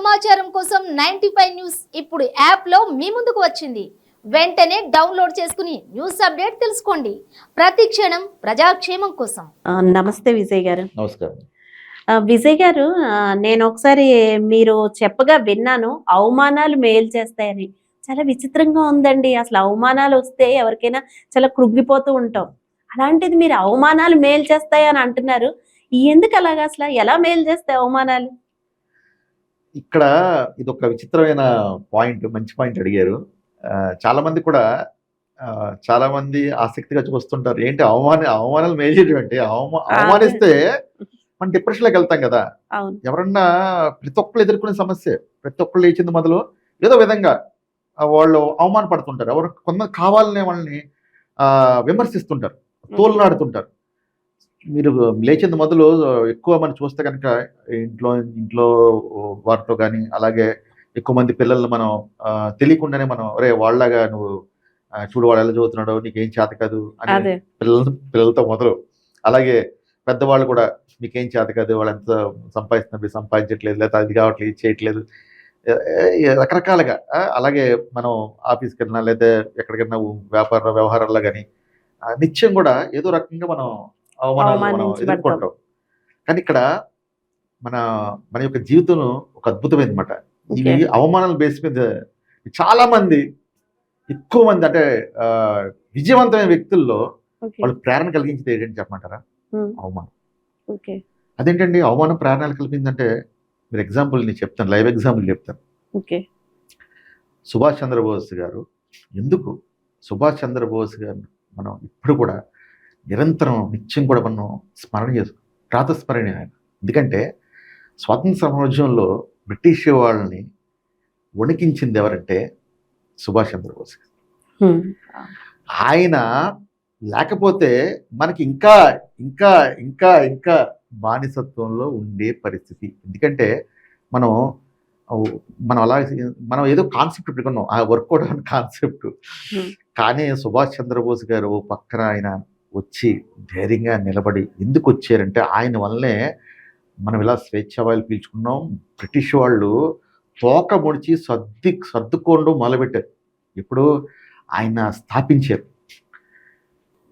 సమాచారం కోసం 95 న్యూస్ ఇప్పుడు యాప్లో మీ ముందుకు వచ్చింది. వెంటనే డౌన్లోడ్ చేసుకుని న్యూస్ అప్డేట్ తెలుసుకోండి. ప్రతి క్షణం ప్రజాక్షేమం కోసం. నమస్తే విజయ్ గారు. నమస్కారం. విజయ్ గారు, నేను ఒకసారి మీరు చెప్పగా విన్నాను, అవమానాలు మేలు చేస్తాయని. చాలా విచిత్రంగా ఉందండి. అసలు అవమానాలు వస్తే ఎవరికైనా చాలా కృంగిపోతూ ఉంటాం. అలాంటిది మీరు అవమానాలు మేలు చేస్తాయని అంటున్నారు. ఎందుకు అలాగా? అసలు ఎలా మేలు చేస్తాయి అవమానాలు? ఇక్కడ ఇది ఒక విచిత్రమైన పాయింట్, మంచి పాయింట్ అడిగారు. చాలా మంది కూడా చాలా మంది ఆసక్తిగా చూస్తుంటారు. ఏంటి అవమానాలు మేలు చేయడం అంటే అవమానిస్తే మనం డిప్రెషన్లోకి వెళ్తాం కదా. అవును. ఎవరన్నా ప్రతి ఒక్కళ్ళు ఎదుర్కొనే సమస్య, ప్రతి ఒక్కళ్ళు లేచింది మొదలు ఏదో విధంగా వాళ్ళు అవమానపడుతుంటారు. ఎవరు కొంతమంది కావాలనే వాళ్ళని విమర్శిస్తుంటారు, తోలునాడుతుంటారు. మీరు లేచింది మొదలు ఎక్కువ మనం చూస్తే కనుక ఇంట్లో వారితో కానీ, అలాగే ఎక్కువ మంది పిల్లల్ని మనం తెలియకుండానే మనం ఒరే వాళ్ళలాగా నువ్వు చూడు వాడు ఎలా చదువుతున్నాడు, నీకేం చేత కాదు అని పిల్లలతో మొదలు. అలాగే పెద్దవాళ్ళు కూడా మీకేం చేత కాదు, వాళ్ళు ఎంత సంపాదిస్తున్నారు, సంపాదించట్లేదు, లేదా అది కావట్లేదు, ఇది చేయట్లేదు, రకరకాలుగా. అలాగే మనం ఆఫీస్కి వెళ్ళినా లేదా ఎక్కడికైనా వ్యవహారాల్లో కానీ నిత్యం కూడా ఏదో రకంగా మనం అవమానాలు మనం ఎదుర్కొంటాం. కానీ ఇక్కడ మన యొక్క జీవితం ఒక అద్భుతమైన మాట. ఇవి అవమానాల బేస్ మీద చాలా మంది, ఎక్కువ మంది అంటే విజయవంతమైన వ్యక్తుల్లో వాళ్ళు ప్రేరణ కలిగించేది ఏంటంటే చెప్పమంటారా? అవమానం. అదేంటండి అవమానం ప్రేరణ కలిపిందంటే మీరు ఎగ్జాంపుల్ నేను చెప్తాను, లైవ్ ఎగ్జాంపుల్ చెప్తాను. సుభాష్ చంద్రబోస్ గారు. ఎందుకు సుభాష్ చంద్రబోస్ గారు మనం ఇప్పుడు కూడా నిరంతరం నిత్యం కూడా మనం స్మరణ చేసుకుంటాం, ప్రాతస్మరణ ఆయన. ఎందుకంటే స్వాతంత్ర సమరోద్యమంలో బ్రిటిష్ వాళ్ళని వణికించింది ఎవరంటే సుభాష్ చంద్రబోస్ గారు. ఆయన లేకపోతే మనకి ఇంకా ఇంకా ఇంకా ఇంకా బానిసత్వంలో ఉండే పరిస్థితి. ఎందుకంటే మనం మనం ఏదో కాన్సెప్ట్ పెట్టుకున్నాం, ఆ వర్కౌట్ అనే కాన్సెప్ట్. కానీ సుభాష్ చంద్రబోస్ గారు పక్కన ఆయన వచ్చి ధైర్యంగా నిలబడి ఎందుకు వచ్చారంటే ఆయన వల్లనే మనం ఇలా స్వేచ్ఛావాయులు పీల్చుకున్నాం. బ్రిటిష్ వాళ్ళు తోక ముడిచి సర్దుకోండు మొదలుపెట్టారు. ఇప్పుడు ఆయన స్థాపించారు.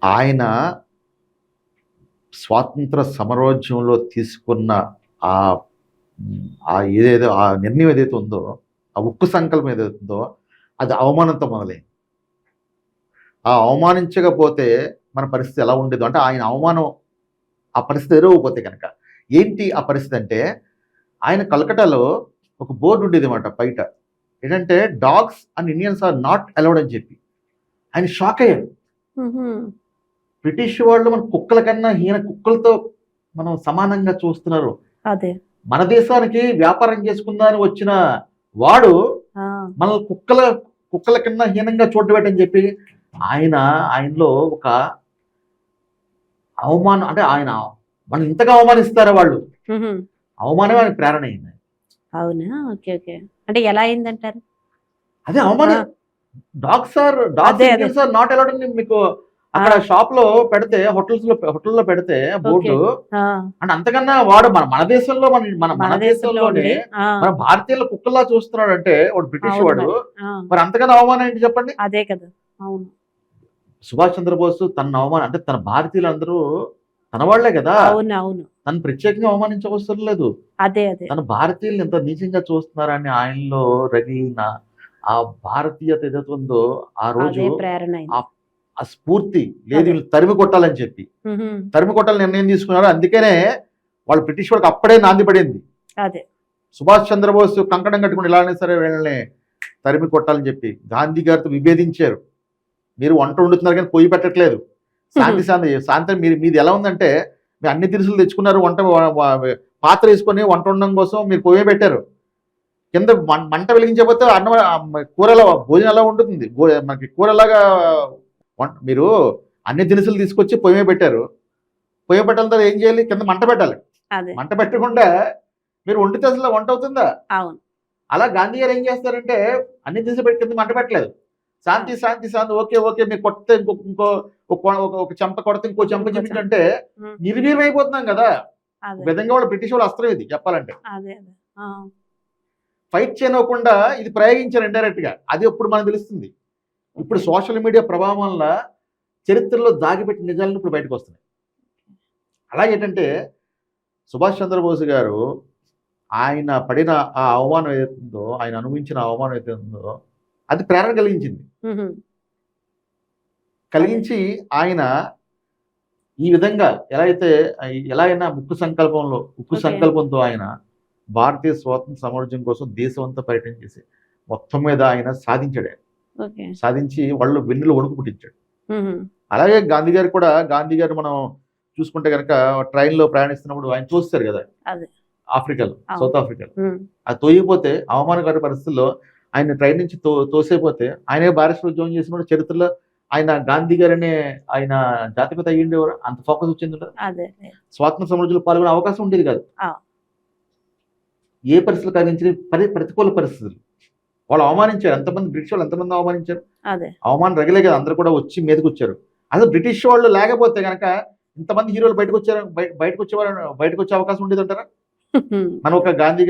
ఆయన స్వాతంత్ర సమరోద్యమంలో తీసుకున్న ఏదేదో ఆ నిర్ణయం ఏదైతే ఉందో, ఆ ఉక్కు సంకల్పం ఏదైతే ఉందో, అది అవమానంతో మొదలైంది. ఆ అవమానించకపోతే మన పరిస్థితి ఎలా ఉండేదో అంటే ఆయన అవమానం, ఆ పరిస్థితి ఎదురవకపోతే కనుక ఏంటి ఆ పరిస్థితి అంటే, ఆయన కలకటాలో ఒక బోర్డు ఉండేది అన్నమాట బయట, ఏంటంటే dogs and Indians are not allowed అని చెప్పి. ఆయన షాక్ అయ్యారు. బ్రిటిష్ వాళ్ళు మన కుక్కల కన్నా కుక్కలతో మనం సమానంగా చూస్తున్నారు. అదే మన దేశానికి వ్యాపారం చేసుకుందాని వచ్చిన వాడు మన కుక్కల కన్నా హీనంగా చూడబెట్టని చెప్పి ఆయనలో ఒక అవమానం. అంటే ఆయన మనం ఇంతగా అవమానిస్తారా వాళ్ళు, అవమానం ఆయన ప్రేరణ అయింది. అవునా? Okay okay. అంటే ఎలా అయిందంటారు? అదే అవమానం. డాగ్స్ ఆర్ నాట్ అలౌడ్ అని మీకు అక్కడ షాప్ లో పెడితే, హోటల్లో పెడితే బోర్డు. అంటే అంతకన్నా వాడు మన దేశంలో మన దేశంలోనే మన భారతీయుల కుక్కల్లా చూస్తున్నాడు అంటే వాడు బ్రిటిష్ వాడు. మరి అంతకన్నా అవమానం ఏంటి చెప్పండి? అదే కదా. అవును. సుభాష్ చంద్రబోస్ తన అవమానం అంటే తన భారతీయులందరూ తన వాళ్లే కదా. అవును. తను ప్రత్యేకంగా అవమానించవసరం లేదు. అదే తన భారతీయులను ఎంత నీచంగా చూస్తున్నారని ఆయనలో రగిలిన ఆ భారతీయత ఏదైతే ఉందో ఆ రోజు ఆ స్ఫూర్తి లేదు, తరిమి కొట్టాలని చెప్పి తరిమి కొట్టాలని నిర్ణయం తీసుకున్నారు. అందుకనే వాళ్ళు బ్రిటిష్ వాళ్ళకి అప్పుడే నాంది పడింది. అదే సుభాష్ చంద్రబోస్ కంకణం కట్టుకుని ఎలానే సరే వీళ్ళని తరిమి కొట్టాలని చెప్పి గాంధీ గారితో విభేదించారు. మీరు వంట వండుతున్నారు కానీ పొయ్యి పెట్టట్లేదు, సాయంత్రం మీది ఎలా ఉందంటే మీరు అన్ని దినుసులు తెచ్చుకున్నారు, పాత్ర వేసుకొని వంట వండడం కోసం మీరు పొయ్యి పెట్టారు. కింద మంట వెలిగించకపోతే కూరల భోజనం ఎలా ఉంటుంది? మనకి కూరలాగా మీరు అన్ని దినుసులు తీసుకొచ్చి పొయ్యి పెట్టారు. పొయ్యి పెట్టాలి తర్వాత ఏం చేయాలి? కింద మంట పెట్టాలి. మంట పెట్టకుండా మీరు వండితే అసలు వంట అవుతుందా? అలా గాంధీ గారు ఏం చేస్తారంటే అన్ని దినుసులు పెట్టి కింద మంట పెట్టలేదు. శాంతి శాంతి శాంతి, ఓకే ఓకే, మీరు కొడితే ఇంకో ఒక చెంప కొడితే ఇంకో చెంప చూపించంటే నిర్వీర్యం అయిపోతున్నాం కదా. విధంగా వాళ్ళు బ్రిటిష్ వాళ్ళు అస్త్రం ఇది చెప్పాలంటే. ఫైట్ చేయనివ్వకుండా ఇది ప్రయోగించారు ఇండైరెక్ట్ గా. అది ఇప్పుడు మనకు తెలుస్తుంది. ఇప్పుడు సోషల్ మీడియా ప్రభావం వల్ల చరిత్రలో దాగిపెట్టిన నిజాలను ఇప్పుడు బయటకు వస్తున్నాయి. అలాగే ఏంటంటే సుభాష్ చంద్రబోస్ గారు ఆయన పడిన ఆ అవమానం ఏదైతుందో, ఆయన అనుభవించిన అవమానం ఏదైతే ఉందో అది ప్రేరణ కలిగించింది. కలిగించి ఆయన ఈ విధంగా ఎలా అయినా ఉక్కు Okay. సంకల్పంతో ఆయన భారతీయ స్వాతంత్ర సమరోద్యమం కోసం దేశం అంతా పర్యటన చేసి మొత్తం మీద ఆయన సాధించాడు. ఓకే. సాధించి వాళ్ళు వెన్నులు వణుకు పుట్టించాడు. అలాగే గాంధీ గారు మనం చూసుకుంటే కనుక ట్రైన్లో ప్రయాణిస్తున్నప్పుడు ఆయన చూస్తారు కదా అదే. ఆఫ్రికాలో, అవును. సౌత్ ఆఫ్రికాలో. అది తోయిపోతే అవమానకర పరిస్థితుల్లో ఆయన ట్రైన్ నుంచి తోసేపోతే ఆయనే బారిస్టర్ ఉద్యోగం చేసినప్పుడు చరిత్రలో ఆయన గాంధీ గారనే ఆయన జాతిపిత అయ్యిండేవారు. అంత ఫోకస్ వచ్చింది అదే. స్వాతంత్ర సమరంలో పాల్గొనే అవకాశం ఉండేది కాదు. ఆ. ఏ పరిస్థితులు కలిగించిన ప్రతికూల పరిస్థితులు వాళ్ళు అవమానించారు. ఎంతమంది బ్రిటిష్ వాళ్ళు ఎంతమంది అవమానించారు. అదే. అవమానం రగిలే కదా, అందరూ కూడా వచ్చి మీదకి వచ్చారు. అసలు బ్రిటిష్ వాళ్ళు లేకపోతే కనుక ఇంతమంది హీరోలు బయటకు వచ్చే అవకాశం ఉండేది అంటారా? మనం ఒక గాంధీ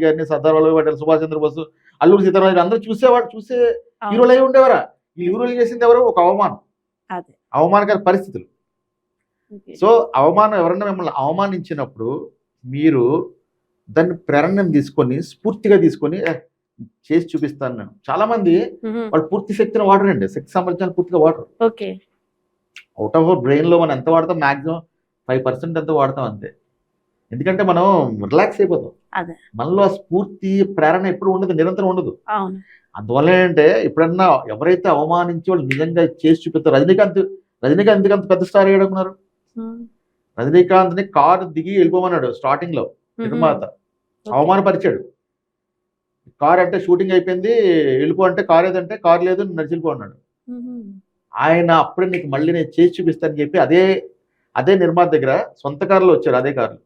గారిని, సర్దార్ వల్లభాయ్ పటేల్, సుభాష్ చంద్రబోస్, అల్లూరి సీతారామరాజు అందరూ చూసే హీరోలు అయి ఉండేవారా? ఈ హీరోలు చేసింది ఎవరు? ఒక అవమానకర పరిస్థితులు. సో ఎవరన్నా మిమ్మల్ని అవమానించినప్పుడు మీరు దాన్ని ప్రేరణ తీసుకొని స్ఫూర్తిగా తీసుకొని చేసి చూపిస్తాను నేను. చాలా మంది వాళ్ళు పూర్తి శక్తిని వాడరండి, శక్తి సామర్థ్యాన్ని పూర్తిగా వాడరు. ఓకే. అవుట్ ఆఫ్ బ్రెయిన్ లో మనం ఎంత వాడతాం? మాక్సిమం 5% ఎంత వాడతాం అంతే. ఎందుకంటే మనం రిలాక్స్ అయిపోతాం. అదే. మనలో స్ఫూర్తి ప్రేరణ ఎప్పుడు ఉండదు, నిరంతరం ఉండదు. అవును. అందువల్ల ఏంటంటే ఎప్పుడన్నా ఎవరైతే అవమానించి వాళ్ళు నిజంగా చేసి చూపిస్తారు. రజనీకాంత్ ఎందుకు అంత పెద్ద స్టార్ అయ్యాడన్నారు? రజనీకాంత్ ని కారు దిగి వెళ్ళిపోమన్నాడు స్టార్టింగ్ లో నిర్మాత. అవమానపరిచాడు. కార్ అంటే షూటింగ్ అయిపోయింది, వెళ్ళిపో అంటే కార్ ఏదంటే కార్ లేదు, నడిచి వెళ్ళిపో అన్నాడు. ఆయన అప్పుడే నీకు మళ్ళీ నేను చేసి చూపిస్తానని చెప్పి అదే నిర్మాత దగ్గర సొంత కారులో వచ్చారు, అదే కారులో.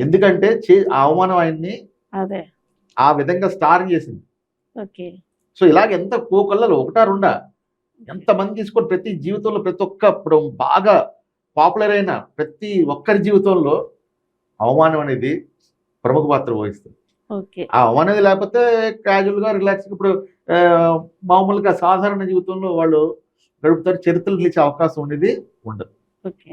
ఎందుకంటే ఆ అవమానం ఆయన్ని ఆ విధంగా స్టార్ చేసింది. సో ఇలాగ ఎంత కోకొల్లలు ఒకటా రెండా ఎంతమంది తీసుకొని ప్రతి జీవితంలో ప్రతి ఒక్క ఇప్పుడు బాగా పాపులర్ అయిన ప్రతి ఒక్కరి జీవితంలో అవమానం అనేది ప్రముఖ పాత్ర వహిస్తుంది. ఆ అవమానం అనేది లేకపోతే క్యాజువల్ గా రిలాక్స్ ఇప్పుడు మామూలుగా సాధారణ జీవితంలో వాళ్ళు గడుపుతారు. చరిత్రలు గెలిచే అవకాశం అనేది ఉండదు. ఓకే.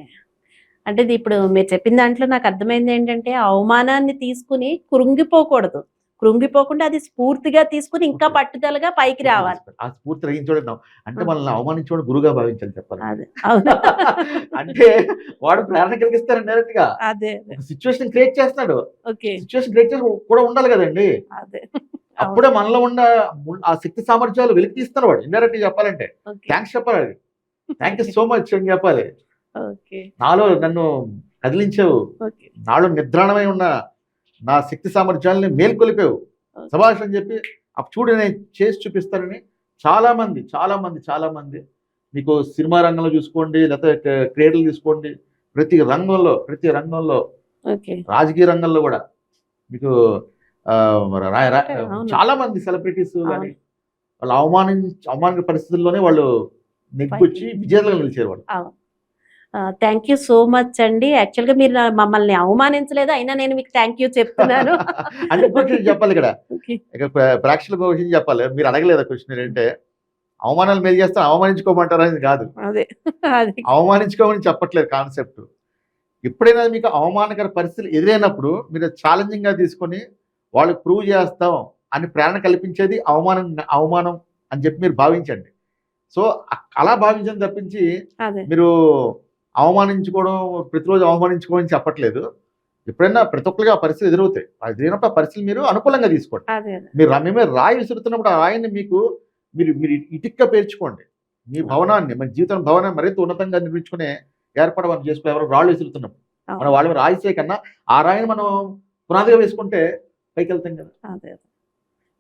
అంటే ఇది ఇప్పుడు మీరు చెప్పిన దాంట్లో నాకు అర్థమైంది ఏంటంటే అవమానాన్ని తీసుకుని కృంగిపోకుండా అది స్ఫూర్తిగా తీసుకుని ఇంకా పట్టుదలగా పైకి రావాలి. ఆ స్ఫూర్తి గ్రహించడం అంటే మనల్ని అవమానించడం గురుగా భావించాలి చెప్పాలి. అంటే వాడు ప్రేరణ కలిగిస్తాడు డైరెక్ట్ గా. సిచ్యువేషన్ క్రియేట్ చేస్తున్నాడు. సిచ్యువేషన్ క్రియేట్ చేసి కూడా ఉండాలి కదండి. అప్పుడే మనలో ఉన్న ఆ శక్తి సామర్థ్యాలు వెలికి తీస్తున్నారు వాడు. ఇండైరెక్ట్ చెప్పాలంటే థ్యాంక్స్ చెప్పాలి. థ్యాంక్ యూ సో మచ్ అని చెప్పాలి. నాలో నన్ను కదిలించావు, నాలో నిద్రాణమై ఉన్న నా శక్తి సామర్థ్యాలని మేల్కొలిపావు సభాష్ అని చెప్పి చూడు నేను చేసి చూపిస్తానని చాలా మంది మీకు సినిమా రంగంలో చూసుకోండి, లేకపోతే క్రీడలు తీసుకోండి, ప్రతి రంగంలో రాజకీయ రంగంలో కూడా మీకు చాలా మంది సెలబ్రిటీస్ కానీ వాళ్ళు అవమాన పరిస్థితుల్లోనే వాళ్ళు నెగ్గుచ్చి విజేతలుగా నిలిచారు వాళ్ళు. థ్యాంక్ యూ సో మచ్ అండి. యాక్చువల్ గా మీరు మమ్మల్ని అవమానించలేదు, అయినా నేను మీకు థ్యాంక్ యూ చెప్తున్నాను. అంటే క్వశ్చన్ చెప్పాలి ఇక్కడ ప్రేక్షకులకు క్వశ్చన్ చెప్పాలి. మీరు అడగలేదా క్వశ్చన్ ఏంటంటే అవమానాలు మేలు చేస్తే అవమానించుకోమంటారా అనేది కాదు. అవమానించుకోమని చెప్పట్లేదు కాన్సెప్ట్. ఎప్పుడైనా మీకు అవమానకర పరిస్థితులు ఎదురైనప్పుడు మీరు ఛాలెంజింగ్ గా తీసుకొని వాళ్ళకి ప్రూవ్ చేస్తాం అని ప్రేరణ కల్పించేది అవమానం అని చెప్పి మీరు భావించండి. సో అలా భావించని తప్పించి మీరు అవమానించుకోవడం ప్రతిరోజు అవమానించుకోవడం చెప్పట్లేదు. ఎప్పుడైనా ప్రతి ఒక్కరికి ఆ పరిస్థితులు ఎదురవుతాయి. ఎదురైనప్పుడు ఆ పరిస్థితులు మీరు అనుకూలంగా తీసుకోండి. మీరు రాయి విసురుతున్నప్పుడు ఆ రాయిని మీరు ఇటుక్క పేర్చుకోండి. మీ భవనాన్ని, మన జీవితం భవనాన్ని మరింత ఉన్నతంగా నిర్మించుకునే ఏర్పాటు మనం చేసుకోవాలి. ఎవరు రాళ్ళు విసురుతున్నప్పుడు మనం వాళ్ళ మీద రాయిసే కన్నా ఆ రాయిని మనం పునాదిగా వేసుకుంటే పైకి వెళ్తాం కదా.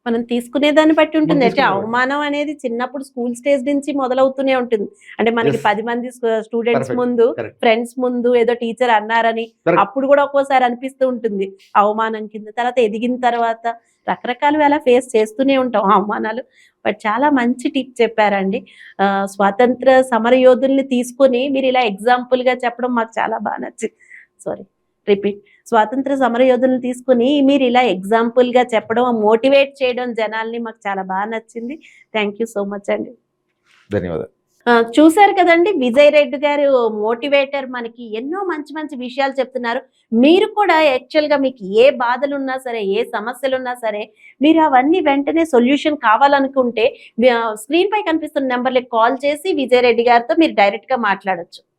మనం తీసుకునేదాన్ని బట్టి ఉంటుంది. అంటే అవమానం అనేది చిన్నప్పుడు స్కూల్ స్టేజ్ నుంచి మొదలవుతూనే ఉంటుంది. అంటే మనకి 10 మంది స్టూడెంట్స్ ముందు, ఫ్రెండ్స్ ముందు ఏదో టీచర్ అన్నారని అప్పుడు కూడా ఒక్కోసారి అనిపిస్తూ ఉంటుంది అవమానం కింద. తర్వాత ఎదిగిన తర్వాత రకరకాలు అలా ఫేస్ చేస్తూనే ఉంటాం అవమానాలు. బట్ చాలా మంచి టిప్ చెప్పారండి. స్వాతంత్ర సమర యోధుల్ని తీసుకొని మీరు ఇలా ఎగ్జాంపుల్ గా చెప్పడం మాకు చాలా బాగా నచ్చింది. రిపీట్. స్వాతంత్ర సమరయోధులను తీసుకుని మీరు ఇలా ఎగ్జాంపుల్ గా చెప్పడం, మోటివేట్ చేయడం జనాల్ని మాకు చాలా బాగా నచ్చింది. థ్యాంక్ యూ సో మచ్ అండి. ధన్యవాదాలు. చూశారు కదండి, విజయ్ రెడ్డి గారు మోటివేటర్, మనకి ఎన్నో మంచి మంచి విషయాలు చెప్తున్నారు. మీరు కూడా యాక్చువల్ గా మీకు ఏ బాధలు ఉన్నా సరే, ఏ సమస్యలు ఉన్నా సరే, మీరు అవన్నీ వెంటనే సొల్యూషన్ కావాలనుకుంటే స్క్రీన్ పై కనిపిస్తున్న నెంబర్లకు కాల్ చేసి విజయ్ రెడ్డి గారితో మీరు డైరెక్ట్ గా మాట్లాడొచ్చు.